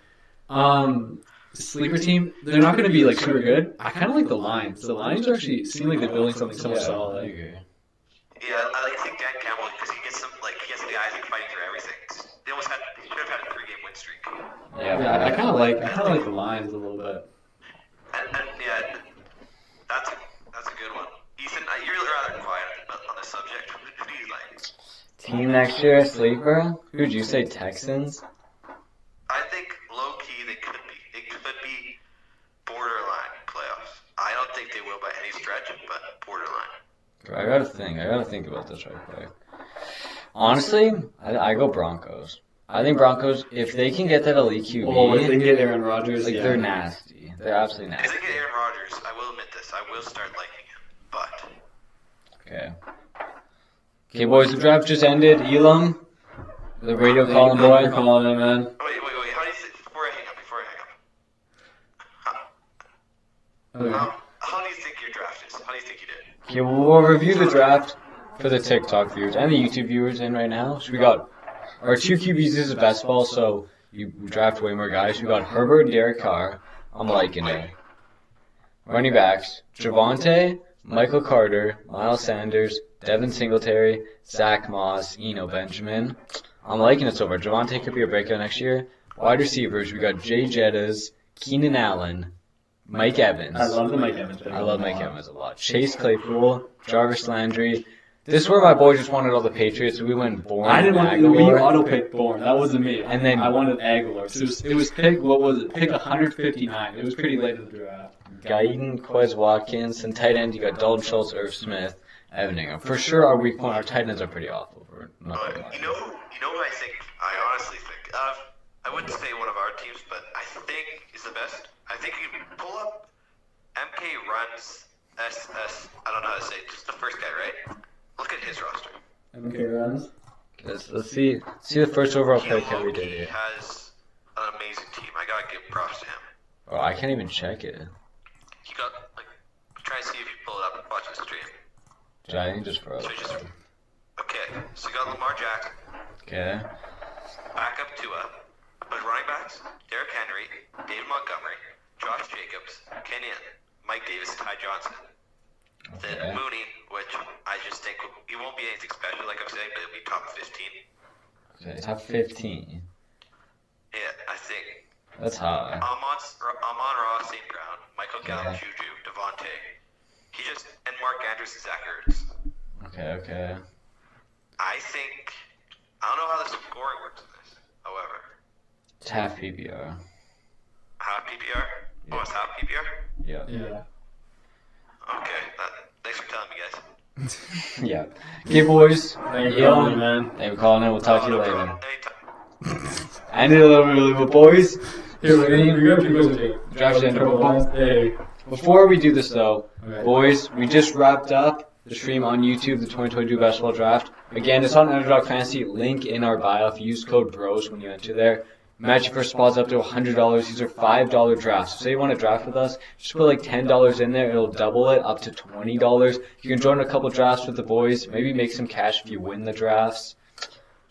Sleeper team, they're not going to be like super good. I kind of like the Lions. The Lions are actually seem like they're building something so solid. Yeah, I think Dan Campbell because he gets some he gets the guys like fighting for everything. They should have had a 3-game win streak. Yeah, I kind of like the Lions a little bit. And yeah, that's a good one. Ethan, you're rather quiet on the subject. Who do you like? Team next year, sleeper? Who'd you say, Texans? I think low key they could be. They could be borderline playoffs. I don't think they will by any stretch, but borderline. I gotta think about this right quick. Honestly, I go Broncos. I think Broncos, if they can get that elite QB, Oh, if they can get Aaron Rodgers, like yeah. they're nasty. They're absolutely If nasty. they get Aaron Rodgers, I will admit this. I will start liking him. But Okay. Okay, boys, the draft just ended. Elam, the radio calling boy. Calling him, man. wait. How do you think? Before I hang up. Okay. How do you think your draft is? How do you think you did? Okay, we'll review the draft. for the TikTok viewers and the YouTube viewers in right now. So we got our 2 QBs is best ball, so you draft way more guys. We got Herbert and Derek Carr. I'm liking it. Running backs, Javonte, Michael Carter, Miles Sanders, Devin Singletary, Zach Moss, Eno Benjamin. I'm liking it so far. Javonte could be a breakout next year. Wide receivers, we got Jay Jettas, Keenan Allen, Mike Evans. I love the Mike Evans pick. I love Mike Evans a lot. Chase Claypool, Jarvis Landry. This is where my boy just wanted all the Patriots. We went Bourne. I didn't want to. Aguilar. We auto picked Bourne. That wasn't me. And then I wanted Aguilar. So it was pick. What was it? Pick 159. It was pretty late in the draft. Guyton, Quez Watkins, and tight end you got Dalton Schultz, Irv Smith, Evan Ingram. For sure, our weak point, our tight ends are pretty awful. We're not gonna lie. You know who I think? I honestly think. I wouldn't say one of our teams, but I think is the best. I think you can pull up MK runs SS. I don't know how to say it. Just the first guy, right? Look at his roster. MK runs. Let's see the first overall He pick how we did low-key it. has an amazing team. I gotta give props to him. Oh, I can't even check it. He got try and see if you pull it up and watch the stream. I think just froze. So okay. So you got Lamar Jackson, Okay. backup Tua, but running backs: Derrick Henry, David Montgomery, Josh Jacobs, Kenyon, Mike Davis, Ty Johnson. Then Okay. Mooney, which I just think he won't be anything special, like I'm saying, but he'll be top 15. Okay, top 15. Yeah, I think. That's high. Amon Ross, St. Brown, Michael Gallup, Yeah. Juju, Devontae. And Mark Andrews and Zach Ertz. Okay. I think, I don't know how the scoring works in this, however. It's half PPR. Half PPR? Oh, it's half PPR? Yeah. Yeah. Okay, thanks for telling me, guys. Yeah. Okay, boys. Thank you, man. Thank you for calling in. We'll talk to you No later. problem. Anytime. I need a little early, but boys. Here, we got 2 questions. Draft interval. Hey. Before we do this, though, Okay. boys, we just wrapped up the stream on YouTube, the 2022 basketball draft. Again, it's on Underdog Fantasy. Link in our bio. If you use code BROS when you enter there, match your first spots up to $100. These are $5 drafts. So say you want to draft with us, just put like $10 in there. It'll double it up to $20. You can join a couple drafts with the boys. Maybe make some cash if you win the drafts.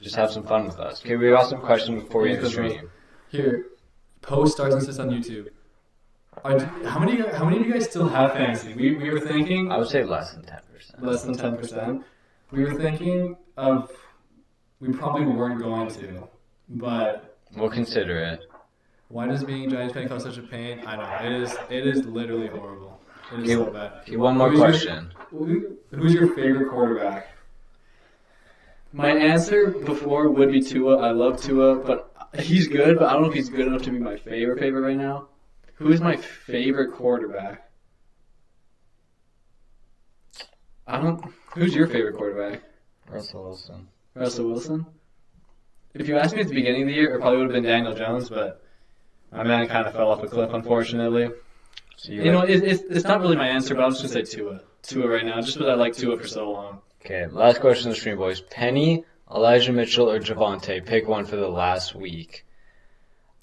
Just have some fun with us. Okay, we got some questions before we end the stream. Here, post stars and assists on YouTube. How many of you guys still have fantasy? We were thinking I would say less than 10%. less than 10%. We were thinking of we probably weren't going to, but We'll consider it. why does being a Giants fan cause such a pain? I know it is literally horrible. It is so bad. Okay, one more question. Who's your favorite quarterback? My answer before would be Tua. I love Tua, but he's good, but I don't know if he's good enough to be my favorite right now. Who is my favorite quarterback? Who's your favorite quarterback? Russell Wilson. Russell Wilson? If you asked me at the beginning of the year, it probably would have been Daniel Jones, but my man kind of fell off a cliff, unfortunately. So It's not really my answer, but I'll just say Tua. Tua right now, just because I like Tua for so long. Okay, last question on the stream, boys. Penny, Elijah Mitchell, or Javonte? Pick one for the last week.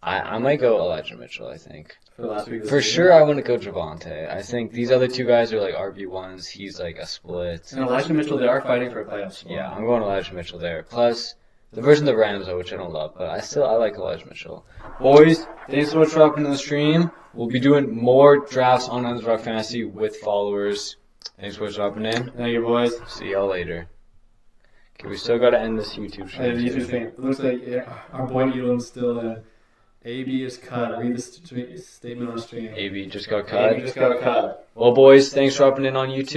I might go Elijah Mitchell, I think. For the last week of the For season. sure, I want to go Javonte. I think these other two guys are like RB1s. He's like a split. And Elijah Mitchell, they are fighting for a playoff spot. Yeah, I'm going Elijah Mitchell there. Plus, the version of the Rams, though, which I don't love, but I like Elijah Mitchell. Boys, thanks so much for hopping in the stream. We'll be doing more drafts on Underdog Fantasy with followers. Thanks so much for hopping in. Thank you, boys. See y'all later. Okay, we still got to end this YouTube Hey, the stream. YouTube thing. It looks like our boy Elam's still AB is cut. Read the statement on stream. AB just got AB cut. just got cut. Well, boys, thanks for hopping in on YouTube.